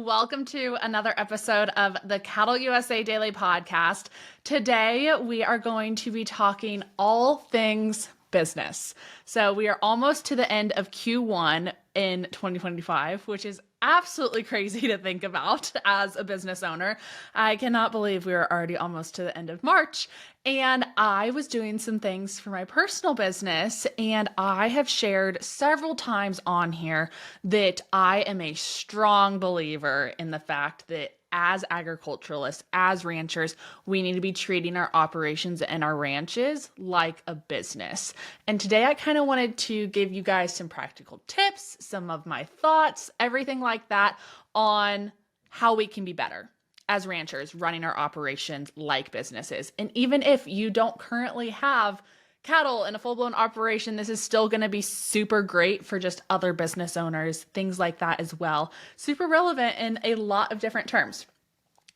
Welcome to another episode of the CattleUSA Daily Podcast. Today, we are going to be talking all things business. So we are almost to the end of Q1 in 2025, which is absolutely crazy to think about as a business owner. I cannot believe we are already almost to the end of March. And I was doing some things for my personal business, and I have shared several times on here that I am a strong believer in the fact that as agriculturalists, as ranchers, we need to be treating our operations and our ranches like a business. And today I kind of wanted to give you guys some practical tips, some of my thoughts, everything like that on how we can be better as ranchers running our operations like businesses. And even if you don't currently have cattle in a full-blown operation, this is still going to be super great for just other business owners, things like that as well. Super relevant in a lot of different terms.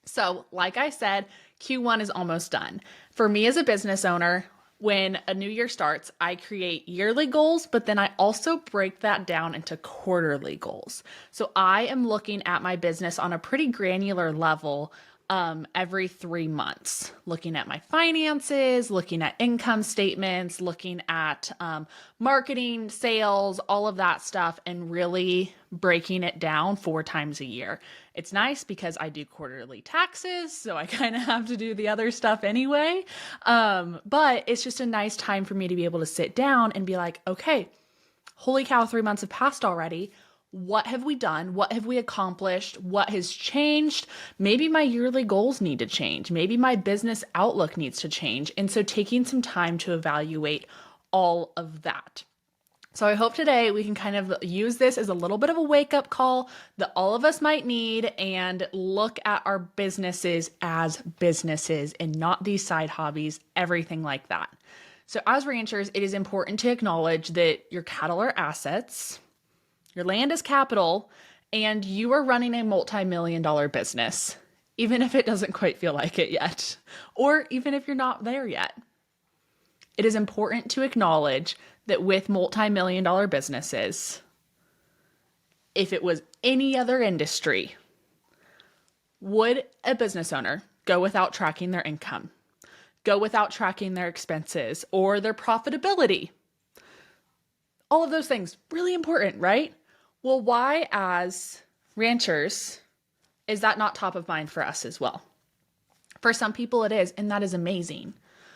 So, like I said, Q1 is almost done. For me as a business owner, when a new year starts, I create yearly goals, but then I also break that down into quarterly goals. So I am looking at my business on a pretty granular level every 3 months, looking at my finances, looking at income statements, looking at marketing, sales, all of that stuff, and really breaking it down 4 times a year. It's nice because I do quarterly taxes, so I kind of have to do the other stuff anyway. But it's just a nice time for me to be able to sit down and be like, okay, holy cow, 3 months have passed already. What have we done? What have we accomplished? What has changed? Maybe my yearly goals need to change. Maybe my business outlook needs to change. And so taking some time to evaluate all of that. So I hope today we can kind of use this as a little bit of a wake-up call that all of us might need and look at our businesses as businesses and not these side hobbies, everything like that. So as ranchers, it is important to acknowledge that your cattle are assets, your land is capital, and you are running a multi-million-dollar business, even if it doesn't quite feel like it yet, or even if you're not there yet. It is important to acknowledge that with multi-million-dollar businesses, if it was any other industry, would a business owner go without tracking their income, go without tracking their expenses or their profitability? All of those things, really important, right? Well, why as ranchers is that not top of mind for us as well? For some people it is, and that is amazing.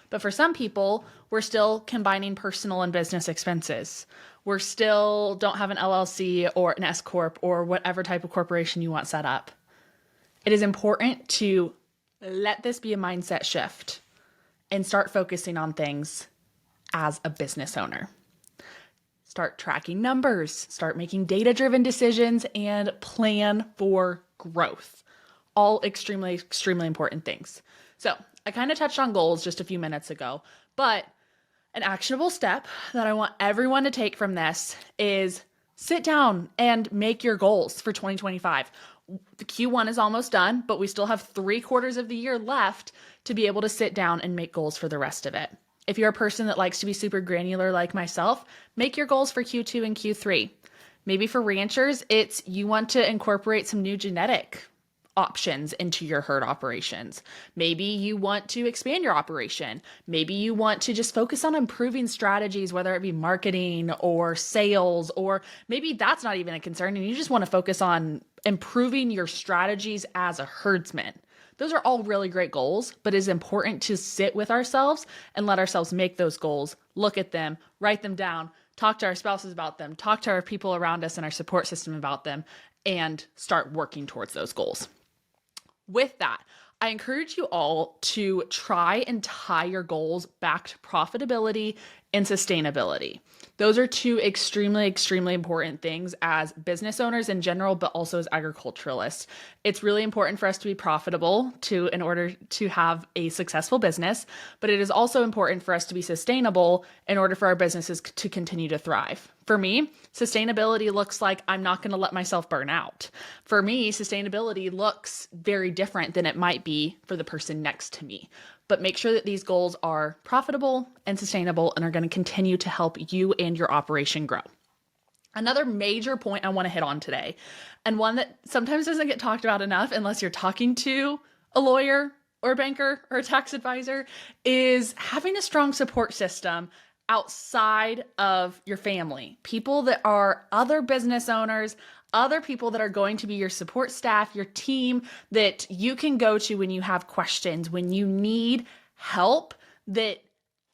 But for some people, we're still combining personal and business expenses. We're still don't have an LLC or an S Corp or whatever type of corporation you want set up. It is important to let this be a mindset shift and start focusing on things as a business owner. Start tracking numbers, start making data-driven decisions, and plan for growth. All extremely, extremely important things. So I kind of touched on goals just a few minutes ago, but an actionable step that I want everyone to take from this is sit down and make your goals for 2025. The Q1 is almost done, but we still have 3 quarters of the year left to be able to sit down and make goals for the rest of it. If you're a person that likes to be super granular like myself, make your goals for Q2 and Q3. Maybe for ranchers, it's you want to incorporate some new genetic options into your herd operations. Maybe you want to expand your operation. Maybe you want to just focus on improving strategies, whether it be marketing or sales, or maybe that's not even a concern and you just want to focus on improving your strategies as a herdsman. Those are all really great goals, but it's important to sit with ourselves and let ourselves make those goals, look at them, write them down, talk to our spouses about them, talk to our people around us and our support system about them, and start working towards those goals. With that, I encourage you all to try and tie your goals back to profitability and sustainability. Those are 2 extremely, extremely important things as business owners in general, but also as agriculturalists. It's really important for us to be profitable in order to have a successful business, but it is also important for us to be sustainable in order for our businesses to continue to thrive. For me, sustainability looks like I'm not going to let myself burn out. For me, sustainability looks very different than it might be for the person next to me. But make sure that these goals are profitable and sustainable and are going to continue to help you and your operation grow. Another major point I want to hit on today, and one that sometimes doesn't get talked about enough unless you're talking to a lawyer or a banker or a tax advisor, is having a strong support system outside of your family. People that are other business owners, other people that are going to be your support staff, your team that you can go to when you have questions, when you need help that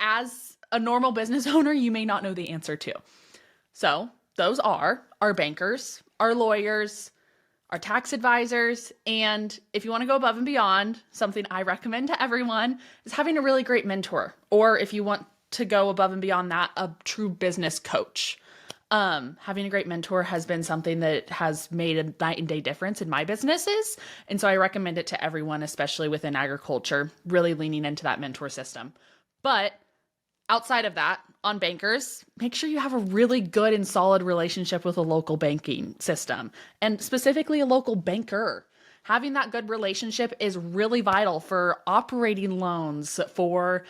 as a normal business owner, you may not know the answer to. So those are our bankers, our lawyers, our tax advisors, and if you want to go above and beyond, something I recommend to everyone is having a really great mentor, or if you want to go above and beyond that, a true business coach. Having a great mentor has been something that has made a night and day difference in my businesses, and so I recommend it to everyone, especially within agriculture, really leaning into that mentor system. But outside of that, on bankers, make sure you have a really good and solid relationship with a local banking system, and specifically a local banker. Having that good relationship is really vital for operating loans, for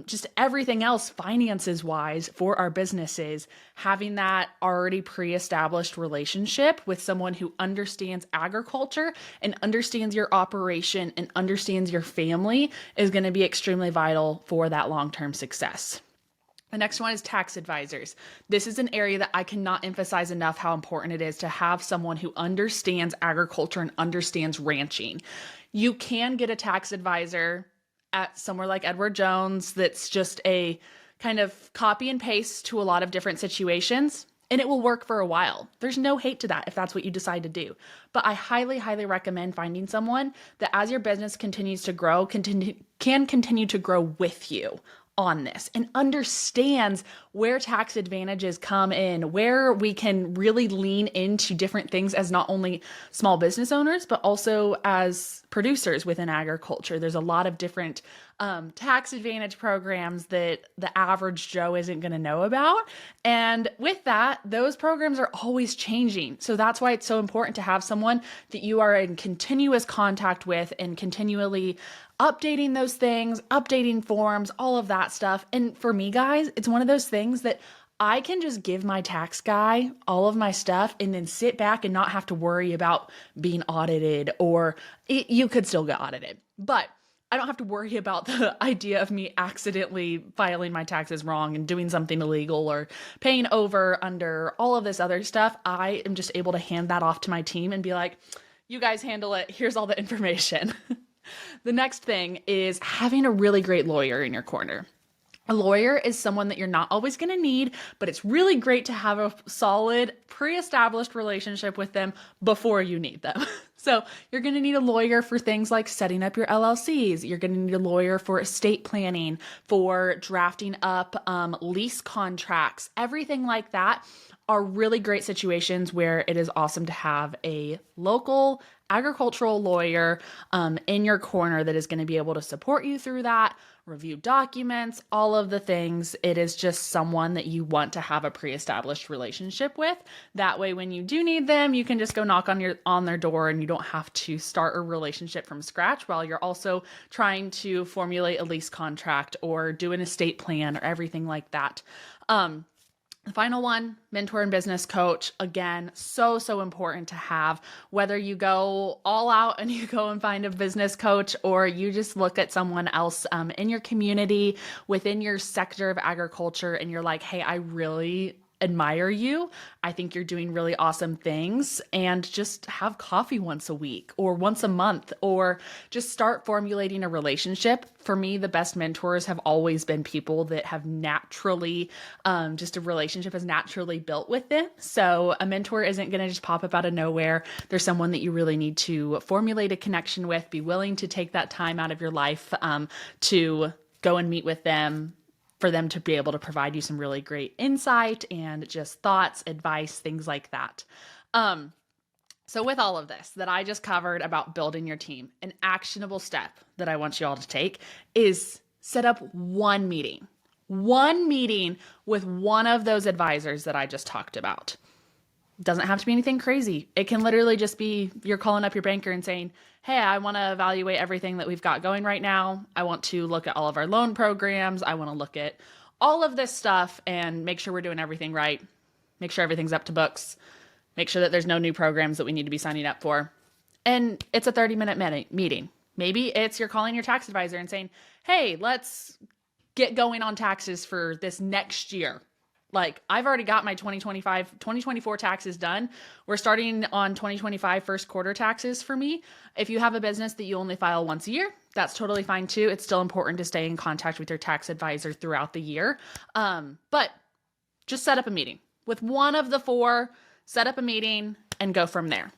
just everything else finances wise for our businesses. Having that already pre-established relationship with someone who understands agriculture and understands your operation and understands your family is going to be extremely vital for that long-term success. The next one is tax advisors. This is an area that I cannot emphasize enough how important it is to have someone who understands agriculture and understands ranching. You can get a tax advisor at somewhere like Edward Jones that's just a kind of copy and paste to a lot of different situations, and it will work for a while. There's no hate to that if that's what you decide to do. But I highly, highly recommend finding someone that as your business continues to grow, can continue to grow with you on this and understands where tax advantages come in, where we can really lean into different things as not only small business owners, but also as producers within agriculture. There's a lot of different tax advantage programs that the average Joe isn't going to know about. And with that, those programs are always changing. So that's why it's so important to have someone that you are in continuous contact with and continually updating those things, updating forms, all of that stuff. And for me, guys, it's one of those things that I can just give my tax guy all of my stuff and then sit back and not have to worry about being audited, or you could still get audited, but I don't have to worry about the idea of me accidentally filing my taxes wrong and doing something illegal or paying over, under, all of this other stuff. I am just able to hand that off to my team and be like, you guys handle it. Here's all the information. The next thing is having a really great lawyer in your corner. A lawyer is someone that you're not always going to need, but it's really great to have a solid, pre-established relationship with them before you need them. So you're going to need a lawyer for things like setting up your LLCs. You're going to need a lawyer for estate planning, for drafting up lease contracts, everything like that are really great situations where it is awesome to have a local agricultural lawyer in your corner that is going to be able to support you through that, review documents, all of the things. It is just someone that you want to have a pre-established relationship with. That way, when you do need them, you can just go knock on their door and you don't have to start a relationship from scratch while you're also trying to formulate a lease contract or do an estate plan or everything like that. The final one, mentor and business coach. Again, so important to have, whether you go all out and you go and find a business coach, or you just look at someone else in your community, within your sector of agriculture, and you're like, hey, I really admire you. I think you're doing really awesome things, and just have coffee once a week or once a month, or just start formulating a relationship. For me, the best mentors have always been people that have naturally, just a relationship is naturally built with them. So a mentor isn't going to just pop up out of nowhere. There's someone that you really need to formulate a connection with, be willing to take that time out of your life to go and meet with them, for them to be able to provide you some really great insight and just thoughts, advice, things like that. So with all of this that I just covered about building your team, an actionable step that I want you all to take is set up one meeting with one of those advisors that I just talked about. Doesn't have to be anything crazy. It can literally just be you're calling up your banker and saying, hey, I want to evaluate everything that we've got going right now. I want to look at all of our loan programs. I want to look at all of this stuff and make sure we're doing everything right. make sure everything's up to books, make sure that there's no new programs that we need to be signing up for. And it's a 30-minute meeting. Maybe it's you're calling your tax advisor and saying, hey, let's get going on taxes for this next year. Like, I've already got my 2024 taxes done. We're starting on 2025 first quarter taxes for me. If you have a business that you only file once a year, that's totally fine too. It's still important to stay in contact with your tax advisor throughout the year. But just set up a meeting with one of the four, set up a meeting and go from there.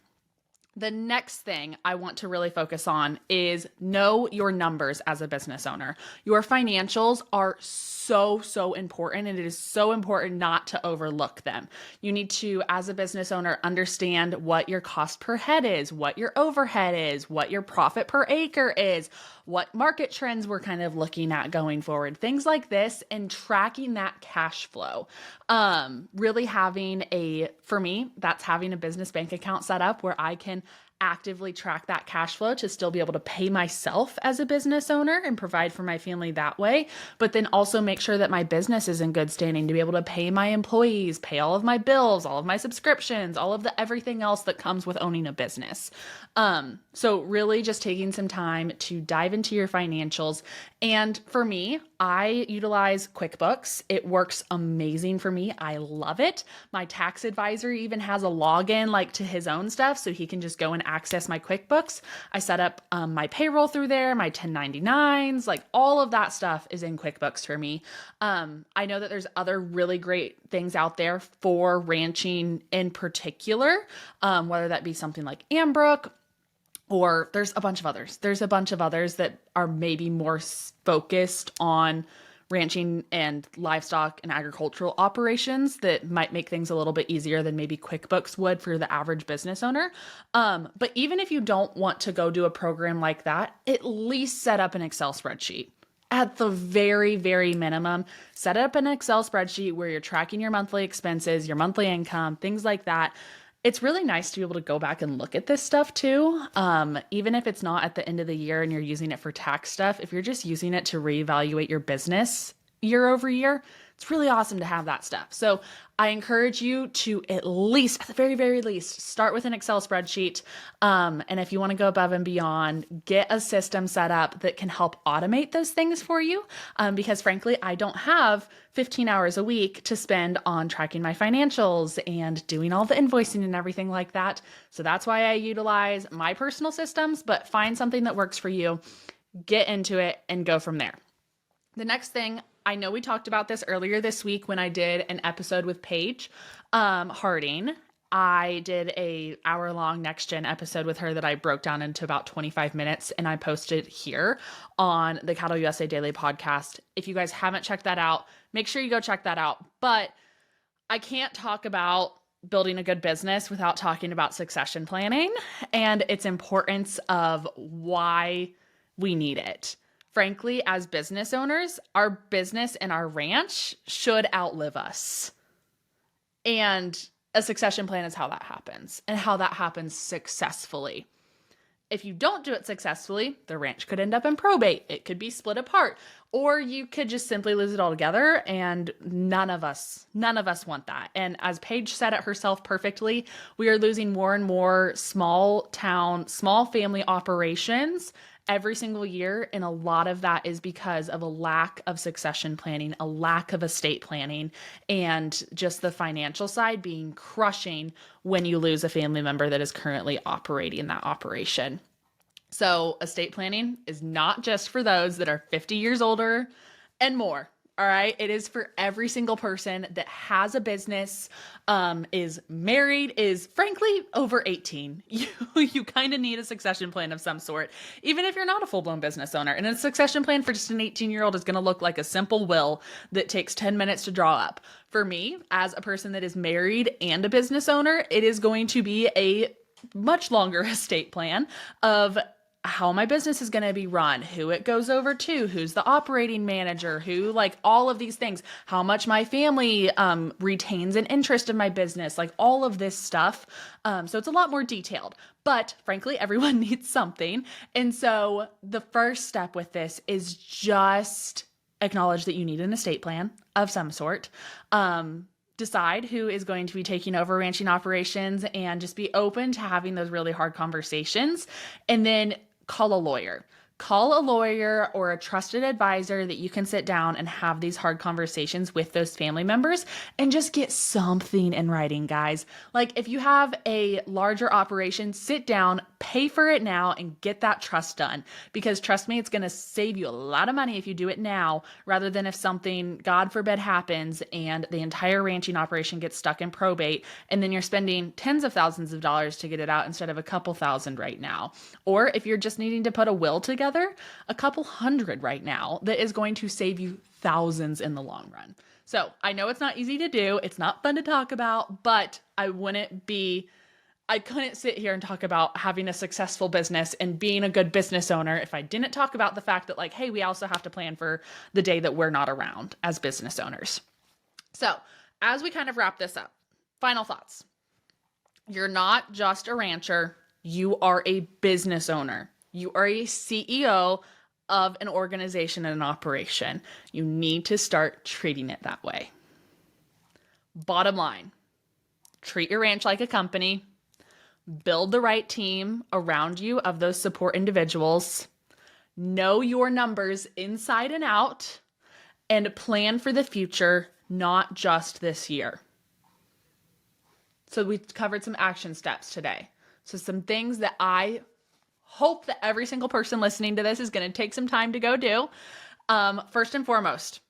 The next thing I want to really focus on is know your numbers as a business owner. Your financials are so important, and it is so important not to overlook them. You need to, as a business owner, understand what your cost per head is, what your overhead is, what your profit per acre is, what market trends we're kind of looking at going forward, things like this, and tracking that cash flow. Really for me, that's having a business bank account set up where I can actively track that cash flow to still be able to pay myself as a business owner and provide for my family that way, but then also make sure that my business is in good standing to be able to pay my employees, pay all of my bills, all of my subscriptions, all of the everything else that comes with owning a business. So really just taking some time to dive into your financials. And for me, I utilize QuickBooks. It works amazing for me. I love it. My tax advisor even has a login like to his own stuff, so he can just go and access my QuickBooks. I set up my payroll through there, my 1099s, like all of that stuff is in QuickBooks for me. I know that there's other really great things out there for ranching in particular, whether that be something like Ambrook, or there's a bunch of others. There's a bunch of others that are maybe more focused on ranching and livestock and agricultural operations that might make things a little bit easier than maybe QuickBooks would for the average business owner. But even if you don't want to go do a program like that, at least set up an Excel spreadsheet. At the very, very minimum, set up an Excel spreadsheet where you're tracking your monthly expenses, your monthly income, things like that. It's really nice to be able to go back and look at this stuff too. Even if it's not at the end of the year and you're using it for tax stuff, if you're just using it to reevaluate your business year over year, it's really awesome to have that stuff. So I encourage you to at least, at the very, very least, start with an Excel spreadsheet. And if you want to go above and beyond, get a system set up that can help automate those things for you. Because frankly, I don't have 15 hours a week to spend on tracking my financials and doing all the invoicing and everything like that. So that's why I utilize my personal systems, but find something that works for you, get into it, and go from there. The next thing, I know we talked about this earlier this week when I did an episode with Paige Harding. I did a hour-long Next Gen episode with her that I broke down into about 25 minutes, and I posted here on the CattleUSA Daily Podcast. If you guys haven't checked that out, make sure you go check that out. But I can't talk about building a good business without talking about succession planning and its importance of why we need it. Frankly, as business owners, our business and our ranch should outlive us. And a succession plan is how that happens, and how that happens successfully. If you don't do it successfully, the ranch could end up in probate. It could be split apart, or you could just simply lose it all together, and none of us want that. And as Paige said it herself perfectly, we are losing more and more small town, small family operations every single year. And a lot of that is because of a lack of succession planning, a lack of estate planning, and just the financial side being crushing when you lose a family member that is currently operating that operation. So estate planning is not just for those that are 50 years older and more. All right. It is for every single person that has a business, is married, is frankly over 18. You kind of need a succession plan of some sort, even if you're not a full-blown business owner. And a succession plan for just an 18-year-old is going to look like a simple will that takes 10 minutes to draw up. For me, as a person that is married and a business owner, it is going to be a much longer estate plan of how my business is going to be run, who it goes over to, who's the operating manager, who, like, all of these things, how much my family retains an interest in my business, like all of this stuff. So it's a lot more detailed, but frankly, everyone needs something. And so the first step with this is just acknowledge that you need an estate plan of some sort. decide who is going to be taking over ranching operations and just be open to having those really hard conversations. And then call a lawyer. Call a lawyer or a trusted advisor that you can sit down and have these hard conversations with those family members and just get something in writing, guys. Like if you have a larger operation, sit down, pay for it now and get that trust done. Because trust me, it's going to save you a lot of money if you do it now rather than if something, God forbid, happens and the entire ranching operation gets stuck in probate and then you're spending tens of thousands of dollars to get it out instead of a couple thousand right now. Or if you're just needing to put a will together, a couple hundred right now that is going to save you thousands in the long run. So I know it's not easy to do. It's not fun to talk about, but I couldn't sit here and talk about having a successful business and being a good business owner if I didn't talk about the fact that like, hey, we also have to plan for the day that we're not around as business owners. So as we kind of wrap this up, final thoughts. You're not just a rancher. You are a business owner. You are a CEO of an organization and an operation. You need to start treating it that way. Bottom line, treat your ranch like a company. Build the right team around you of those support individuals. Know your numbers inside and out. And plan for the future, not just this year. So we covered some action steps today. So some things that I hope that every single person listening to this is going to take some time to go do. First and foremost,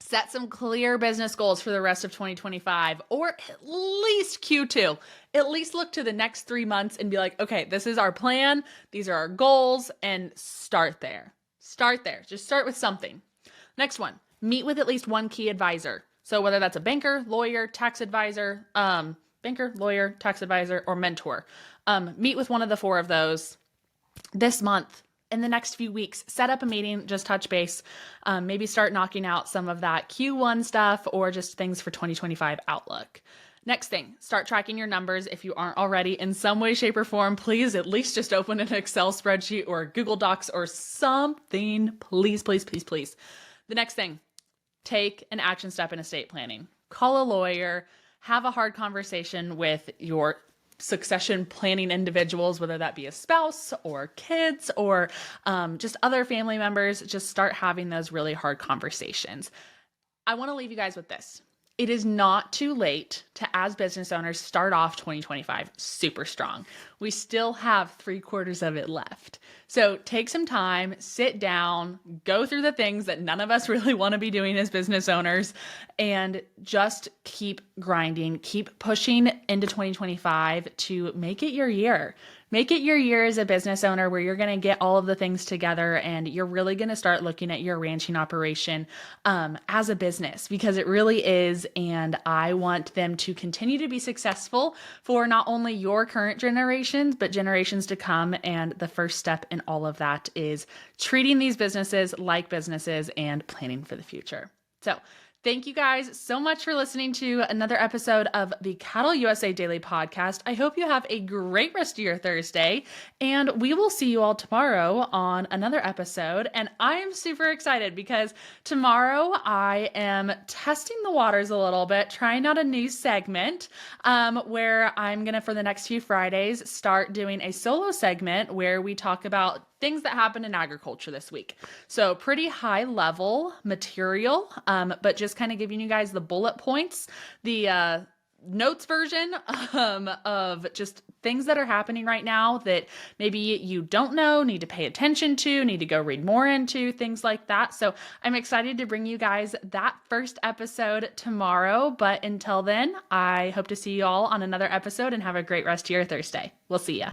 set some clear business goals for the rest of 2025 or at least Q2. At least look to the next 3 months and be like, okay, this is our plan. These are our goals and start there. Start there. Just start with something. Next one, meet with at least one key advisor. So whether that's a banker, lawyer, tax advisor, or mentor, meet with one of the 4 of those this month. In the next few weeks, set up a meeting, just touch base, maybe start knocking out some of that Q1 stuff or just things for 2025 outlook. Next thing, start tracking your numbers. If you aren't already in some way, shape, or form, please at least just open an Excel spreadsheet or Google Docs or something. Please, please, please, please. The next thing, take an action step in estate planning. Call a lawyer, have a hard conversation with your succession planning individuals, whether that be a spouse or kids or just other family members. Just start having those really hard conversations. I want to leave you guys with this. It is not too late to, as business owners, start off 2025 super strong. We still have 3/4 of it left. So take some time, sit down, go through the things that none of us really want to be doing as business owners, and just keep grinding, keep pushing into 2025 to make it your year. Make it your year as a business owner where you're going to get all of the things together and you're really going to start looking at your ranching operation as a business, because it really is. And I want them to continue to be successful for not only your current generations, but generations to come. And the first step in all of that is treating these businesses like businesses and planning for the future. So thank you guys so much for listening to another episode of the CattleUSA Daily Podcast. I hope you have a great rest of your Thursday, and we will see you all tomorrow on another episode. And I am super excited because tomorrow I am testing the waters a little bit, trying out a new segment where I'm going to, for the next few Fridays, start doing a solo segment where we talk about things that happened in agriculture this week. So pretty high level material, but just kind of giving you guys the bullet points, the notes version of just things that are happening right now that maybe you don't know, need to pay attention to, need to go read more into, things like that. So I'm excited to bring you guys that first episode tomorrow. But until then, I hope to see you all on another episode and have a great rest of your Thursday. We'll see ya.